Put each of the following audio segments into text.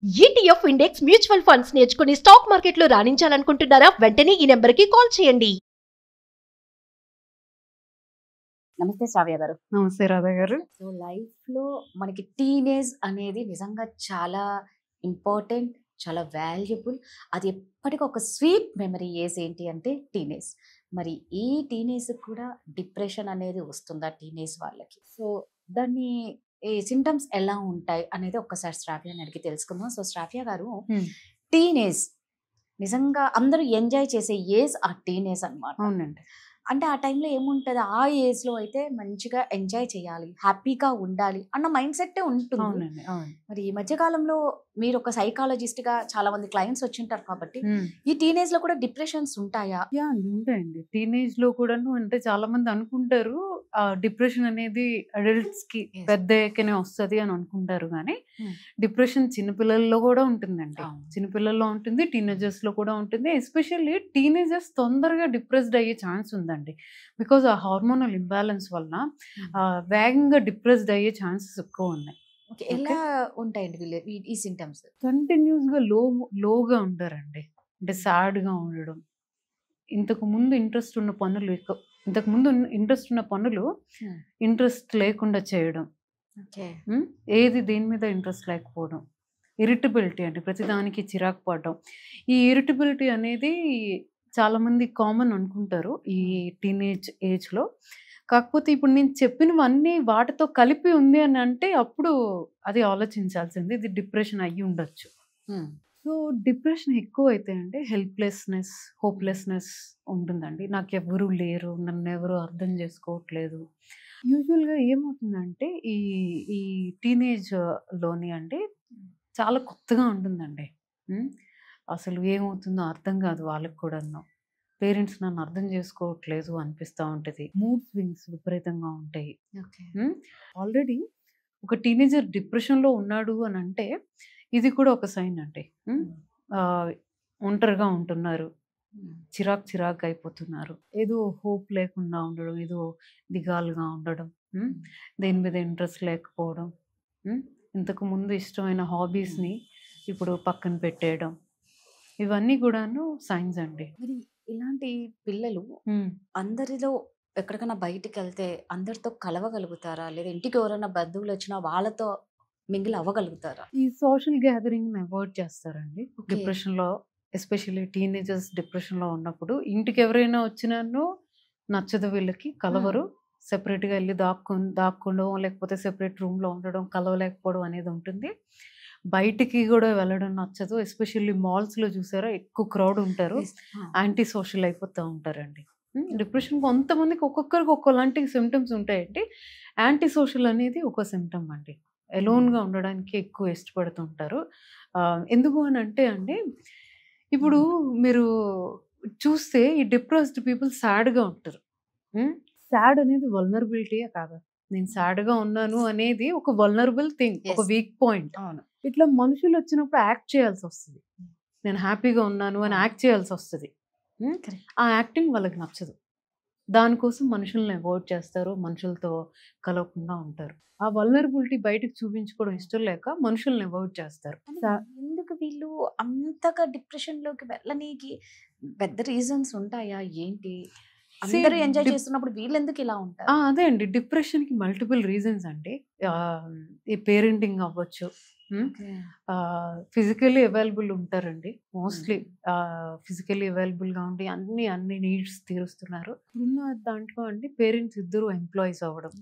ETF index mutual funds నేర్చుకుని stock మార్కెట్లో రాణించాలనుకుంటున్నారా? వెంటనే ఈ నెంబర్కి కాల్ చేయండి. నమస్తే శ్రావ్య గారు. నమస్తే రాధా గారు. సో లైఫ్ లో మనకి టీనేజ్ అనేది నిజంగా చాలా ఇంపార్టెంట్, చాలా వాల్యుబుల్. అది ఎప్పటికీ ఒక స్వీట్ మెమరీ ఏజ్ ఏంటి అంటే టీనేజ్. మరి ఈ టీనేజ్ కూడా డిప్రెషన్ అనేది వస్తుందా టీనేజ్ వాళ్ళకి? సో దాన్ని ఈ సింటమ్స్ ఎలా ఉంటాయి అనేది ఒక్కసారి శ్రావ్యని అడిగి తెలుసుకుందాం. సో శ్రావ్య గారు, టీనేజ్ నిజంగా అందరూ ఎంజాయ్ చేసే ఏజ్ ఆ టీనేజ్ అన్నమాట. అవునండి. అంటే ఆ టైంలో ఏముంటది, ఆ ఏజ్ లో అయితే మంచిగా ఎంజాయ్ చేయాలి, హ్యాపీగా ఉండాలి అన్న మైండ్ సెట్ ఉంటుంది. అవునండి. అవును. మరి ఈ మధ్య కాలంలో మీరు ఒక సైకాలజిస్ట్ గా చాలా మంది క్లయింట్స్ వచ్చింటారు కాబట్టి ఈ టీనేజ్ లో కూడా డిప్రెషన్స్ ఉంటాయా? యా, ఉంటాయండి. టీనేజ్ లో కూడాను అంటే చాలా మంది అనుకుంటారు డిప్రెషన్ అనేది అడల్ట్స్ కి Yes. పెద్ద అయ్యాకనే వస్తుంది అని అనుకుంటారు, కానీ Hmm. డిప్రెషన్ చిన్నపిల్లల్లో కూడా ఉంటుందండి. అవును. చిన్నపిల్లల్లో ఉంటుంది, టీనేజర్స్ లో కూడా ఉంటుంది. ఎస్పెషల్లీ టీనేజర్స్ తొందరగా డిప్రెస్డ్ అయ్యే ఛాన్స్ ఉందండి. బికాజ్ ఆ హార్మోనల్ ఇంబ్యాలెన్స్ వలన వేగంగా డిప్రెస్డ్ అయ్యే ఛాన్సెస్ ఎక్కువ ఉన్నాయి. Okay, ఎలా ఉంటాయండి వీళ్ళు ఈ సింటమ్స్? కంటిన్యూస్ గా లోగా ఉంటారండి. అంటే సాడ్ గా ఉండడం, ఇంతకు ముందు ఇంట్రెస్ట్ ఉన్న పనులు ఇంట్రెస్ట్ లేకుండా చేయడం, ఓకే. ఏది దేని మీద ఇంట్రెస్ట్ లేకపోవడం, ఇరిటబిలిటీ అంటే ప్రతిదానికి చిరాకు పడడం. ఈ ఇరిటబిలిటీ అనేది చాలా మంది కామన్ అనుకుంటారు ఈ టీనేజ్ ఏజ్ లో. కాకపోతే ఇప్పుడు నేను చెప్పినవన్నీ వాటితో కలిపి ఉంది అని అంటే అప్పుడు అది ఆలోచించాల్సింది, ఇది డిప్రెషన్ అయ్యి ఉండొచ్చు. సో డిప్రెషన్ ఎక్కువ అయితే అంటే హెల్ప్లెస్నెస్, హోప్లెస్నెస్ ఉంటుందండి. నాకు ఎవరు లేరు, నన్ను ఎవరు అర్థం చేసుకోవట్లేదు. యూజువల్గా ఏమవుతుందంటే ఈ ఈ టీనేజ్ లోని అంటే చాలా కొత్తగా ఉంటుందండి. అసలు ఏమవుతుందో అర్థం కాదు వాళ్ళకి కూడాను. పేరెంట్స్ నన్ను అర్థం చేసుకోవట్లేదు అనిపిస్తూ ఉంటుంది. మూడ్ స్వింగ్స్ విపరీతంగా ఉంటాయి. ఓకే. ఆల్రెడీ ఒక టీనేజర్ డిప్రెషన్లో ఉన్నాడు అని అంటే ఇది కూడా ఒక సైన్ అండి. ఒంటరిగా ఉంటున్నారు, చిరాకు అయిపోతున్నారు, ఏదో హోప్ లేకుండా ఉండడం, ఏదో దిగాలుగా ఉండడం, దేని మీద ఇంట్రెస్ట్ లేకపోవడం, ఇంతకు ముందు ఇష్టమైన హాబీస్ని ఇప్పుడు పక్కన పెట్టేయడం, ఇవన్నీ కూడాను సైన్స్ అండి. మరి ఇలాంటి పిల్లలు అందరిలో ఎక్కడికైనా బయటికి వెళ్తే అందరితో కలవగలుగుతారా, లేదా ఇంటికి ఎవరైనా బంధువులు వచ్చినా వాళ్ళతో మింగిల్ అవ్వగలుగుతారా? ఈ సోషల్ గ్యాదరింగ్ అవాయిడ్ చేస్తారండి Okay. డిప్రెషన్ లో. ఎస్పెషల్లీ టీనేజర్స్ డిప్రెషన్ లో ఉన్నప్పుడు ఇంటికి ఎవరైనా వచ్చినానో నచ్చదు, వీళ్ళకి కలవరు. సెపరేట్ గా వెళ్ళి దాక్కుండడం, లేకపోతే సెపరేట్ రూమ్ లో ఉండడం, కలవలేకపోవడం అనేది ఉంటుంది. బయటికి కూడా వెళ్ళడం నచ్చదు. ఎస్పెషల్లీ మాల్స్ లో చూసారా ఎక్కువ క్రౌడ్ ఉంటారు, Yes. యాంటీ సోషల్ అయిపోతూ ఉంటారండి. డిప్రెషన్ కొంతమందికి ఒక్కొక్కరికి ఒక్కోలాంటి సిమ్టమ్స్ ఉంటాయండి. యాంటీ సోషల్ అనేది ఒక సిమ్టమ్ అండి. ఎలోన్గా ఉండడానికి ఎక్కువ ఇష్టపడుతుంటారు. ఎందుకు అని అంటే అండి, ఇప్పుడు మీరు చూస్తే ఈ డిప్రెస్డ్ పీపుల్ సాడ్గా ఉంటారు. సాడ్ అనేది వల్నరబిలిటీయే కాదు. నేను సాడ్గా ఉన్నాను అనేది ఒక వల్నరబుల్ థింగ్, ఒక Yes. Weak point. అవును. ఇట్లా మనుషులు వచ్చినప్పుడు యాక్ట్ చేయాల్సి వస్తుంది. నేను హ్యాపీగా ఉన్నాను అని యాక్ట్ చేయాల్సి వస్తుంది. Correct. ఆ యాక్టింగ్ వాళ్ళకి నచ్చదు. దానికోసం మనుషుల్ని అవాయిడ్ చేస్తారు, మనుషులతో కలవకుండా ఉంటారు. ఆ వల్నరబిలిటీ బయటకు చూపించుకోవడం ఇష్టం లేక మనుషుల్ని అవాయిడ్ చేస్తారు. ఎందుకు వీళ్ళు అంతగా డిప్రెషన్ లోకి వెళ్ళనీకి పెద్ద రీజన్స్ ఉంటాయా ఏంటి? అందరూ ఎంజాయ్ చేస్తున్నప్పుడు వీళ్ళు ఎందుకు ఇలా ఉంటారు? అదే అండి, డిప్రెషన్కి మల్టిపుల్ రీజన్స్ అండి. ఈ పేరెంటింగ్ అవ్వచ్చు, ఫిజికల్లీ అవైలబుల్ ఉంటారండి. మోస్ట్లీ ఫిజికల్లీ అవైలబుల్గా ఉండి అన్ని నీడ్స్ తీరుస్తున్నారు. ఉన్న దాంట్లో అండి పేరెంట్స్ ఇద్దరు ఎంప్లాయీస్ అవ్వడం,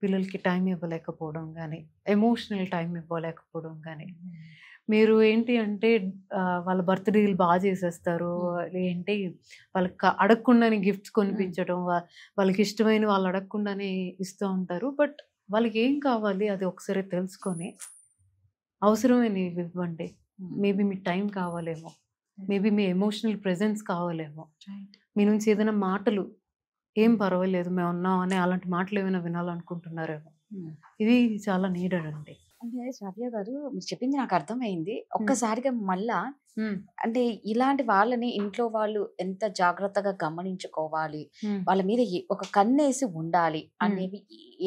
పిల్లలకి టైం ఇవ్వలేకపోవడం కానీ, ఎమోషనల్ టైం ఇవ్వలేకపోవడం కానీ. మీరు ఏంటి అంటే వాళ్ళ బర్త్డేలు బాగా చేసేస్తారు, ఏంటి వాళ్ళకి అడగకుండానే గిఫ్ట్స్ కొనిపించడం, వాళ్ళకి ఇష్టమైన వాళ్ళు అడగకుండానే ఇస్తూ ఉంటారు. బట్ వాళ్ళకి ఏం కావాలి అది ఒకసారి తెలుసుకొని అవసరమైనవి ఇవ్వండి. మేబీ మీ టైం కావాలేమో, మేబీ మీ ఎమోషనల్ ప్రెజెన్స్ కావాలేమో, మీ నుంచి ఏదైనా మాటలు, ఏం పర్వాలేదు మేము ఉన్నాం అని అలాంటి మాటలు ఏమైనా వినాలనుకుంటున్నారేమో. ఇది చాలా నీడెడ్ అండి. అంటే శ్రావ్య గారు మీరు చెప్పింది నాకు అర్థమైంది. ఒక్కసారిగా మళ్ళా అంటే ఇలాంటి వాళ్ళని ఇంట్లో వాళ్ళు ఎంత జాగ్రత్తగా గమనించుకోవాలి, వాళ్ళ మీద ఒక కన్నేసి ఉండాలి అనేవి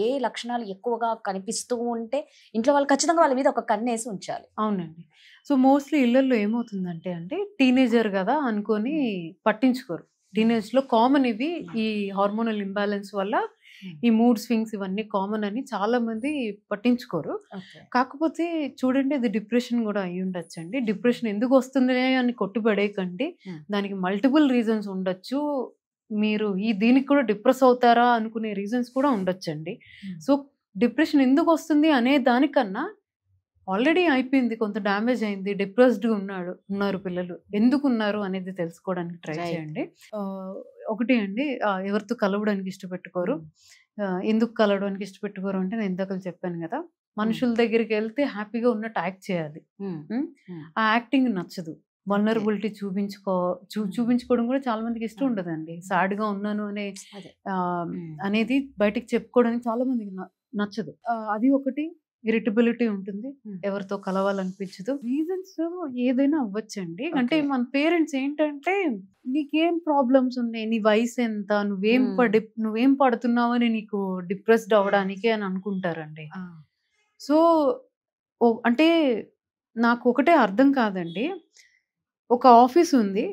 ఏ లక్షణాలు ఎక్కువగా కనిపిస్తూ ఉంటే ఇంట్లో వాళ్ళు ఖచ్చితంగా వాళ్ళ మీద ఒక కన్నేసి ఉంచాలి. అవునండి. సో మోస్ట్లీ ఇళ్లలో ఏమవుతుందంటే అంటే టీనేజర్ కదా అనుకొని పట్టించుకోరు. టీనేజ్ లో కామన్ ఇవి ఈ హార్మోనల్ ఇంబ్యాలెన్స్ వల్ల ఈ మూడ్ స్వింగ్స్ ఇవన్నీ కామన్ అని చాలా మంది పట్టించుకోరు. కాకపోతే చూడండి అది డిప్రెషన్ కూడా అయి ఉండొచ్చు అండి. డిప్రెషన్ ఎందుకు వస్తుంది అని కొట్టుపడేయకండి, దానికి మల్టిపుల్ రీజన్స్ ఉండొచ్చు. మీరు దీనికి కూడా డిప్రెస్ అవుతారా అనుకునే రీజన్స్ కూడా ఉండొచ్చండి. సో డిప్రెషన్ ఎందుకు వస్తుంది అనే దానికన్నా ఆల్రెడీ అయిపోయింది, కొంత డ్యామేజ్ అయింది, డిప్రెస్డ్గా ఉన్నారు పిల్లలు, ఎందుకు ఉన్నారు అనేది తెలుసుకోవడానికి ట్రై చేయండి. ఒకటి అండి, ఎవరితో కలవడానికి ఇష్టపెట్టుకోరు. ఎందుకు కలవడానికి ఇష్టపెట్టుకోరు అంటే నేను ఇందాక చెప్పాను కదా, మనుషుల దగ్గరికి వెళ్తే హ్యాపీగా ఉన్నట్టు యాక్ట్ చేయాలి. ఆ యాక్టింగ్ నచ్చదు. వల్నరబిలిటీ చూపించుకోవడం కూడా చాలా మందికి ఇష్టం ఉండదండి. సాడ్ గా ఉన్నాను అనేది బయటికి చెప్పుకోవడానికి చాలా మందికి నచ్చదు. అది ఒకటి. ఇరిటబిలిటీ ఉంటుంది, ఎవరితో కలవాలనిపించదు. రీజన్స్ ఏదైనా అవ్వచ్చండి. అంటే మన పేరెంట్స్ ఏంటంటే నీకేం ప్రాబ్లమ్స్ ఉన్నాయి, నీ వయసు ఎంత, నువ్వేం పడుతున్నావు అని నీకు డిప్రెస్డ్ అవ్వడానికి అని అనుకుంటారండి. సో అంటే నాకు ఒకటే అర్థం కాదండి, ఒక ఆఫీస్ ఉంది,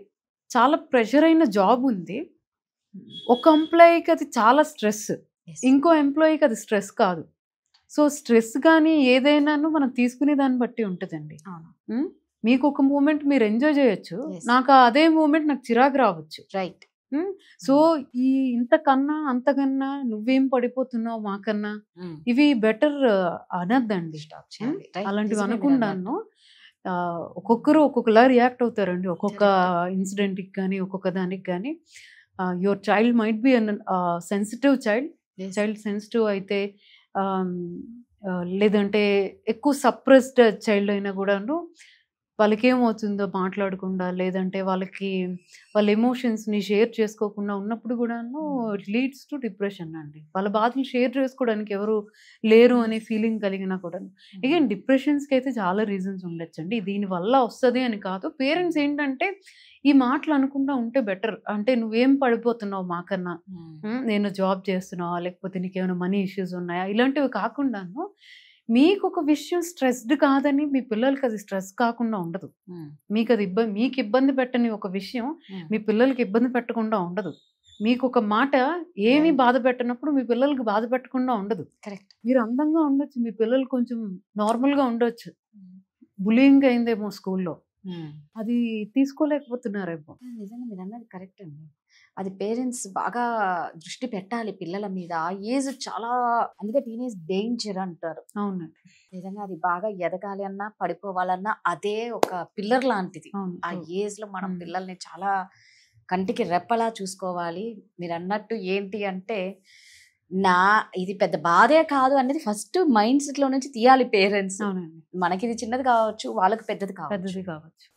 చాలా ప్రెషర్ అయిన జాబ్ ఉంది, ఒక ఎంప్లాయీకి అది చాలా స్ట్రెస్, ఇంకో ఎంప్లాయీకి అది స్ట్రెస్ కాదు. సో స్ట్రెస్ కానీ ఏదైనాను మనం తీసుకునే దాన్ని బట్టి ఉంటుందండి. మీకు ఒక మూమెంట్ మీరు ఎంజాయ్ చేయొచ్చు, నాకు అదే మూమెంట్ నాకు చిరాకు రావచ్చు. రైట్. సో ఇంతకన్నా అంతకన్నా నువ్వేం పడిపోతున్నావు మాకన్నా ఇవి బెటర్ అనద్దండి. అలాంటివి అనుకున్నాను. ఒక్కొక్కరు ఒక్కొక్కలా రియాక్ట్ అవుతారండి ఒక్కొక్క ఇన్సిడెంట్కి కానీ ఒక్కొక్క దానికి కానీ. Your child might be sensitive child sensitive అయితే, లేదంటే ఎక్కువ సప్రెస్డ్ చైల్డ్ అయినా కూడాను వాళ్ళకి ఏమవుతుందో మాట్లాడకుండా, లేదంటే వాళ్ళ ఎమోషన్స్ని షేర్ చేసుకోకుండా ఉన్నప్పుడు కూడాను ఇట్ లీడ్స్ టు డిప్రెషన్ అండి. వాళ్ళ బాధలు షేర్ చేసుకోవడానికి ఎవరు లేరు అనే ఫీలింగ్ కలిగినా కూడా. అగైన్ డిప్రెషన్స్కి అయితే చాలా రీజన్స్ ఉండొచ్చండి, దీనివల్ల వస్తుంది అని కాదు. పేరెంట్స్ ఏంటంటే ఈ మాటలు అనుకుంటా ఉంటే బెటర్. అంటే నువ్వేం పడిపోతున్నావు మాకన్నా, నేను జాబ్ చేస్తున్నావా, లేకపోతే నీకేమైనా మనీ ఇష్యూస్ ఉన్నాయా, ఇలాంటివి కాకుండాను మీకు ఒక విషయం స్ట్రెస్డ్ కాదని మీ పిల్లలకి అది స్ట్రెస్ కాకుండా ఉండదు. మీకు అది మీకు ఇబ్బంది పెట్టని ఒక విషయం మీ పిల్లలకి ఇబ్బంది పెట్టకుండా ఉండదు. మీకు ఒక మాట ఏమీ బాధ పెట్టినప్పుడు మీ పిల్లలకి బాధ పెట్టకుండా ఉండదు. కరెక్ట్. మీరు అందంగా ఉండొచ్చు, మీ పిల్లలు కొంచెం నార్మల్గా ఉండొచ్చు, బులింగ్ అయిందేమో స్కూల్లో, అది తీసుకోలేకపోతున్నారేమో. నిజంగా మీరు అన్నది కరెక్ట్ అండి. అది పేరెంట్స్ బాగా దృష్టి పెట్టాలి పిల్లల మీద. ఆ ఏజ్ చాలా, అందుకే టీనేజ్ డేంజర్ అంటారు. అవునండి. నిజంగా అది బాగా ఎదగాలి అన్నా పడిపోవాలన్నా అదే ఒక పిల్లర్ లాంటిది. ఆ ఏజ్ లో మనం పిల్లల్ని చాలా కంటికి రెప్పలా చూసుకోవాలి. మీరు అన్నట్టు ఏంటి అంటే ఇది పెద్ద బాధే కాదు అనేది ఫస్ట్ మైండ్ సెట్ లో నుంచి తీయాలి పేరెంట్స్. మనకి ఇది చిన్నది కావచ్చు, వాళ్ళకి పెద్దది కావచ్చు.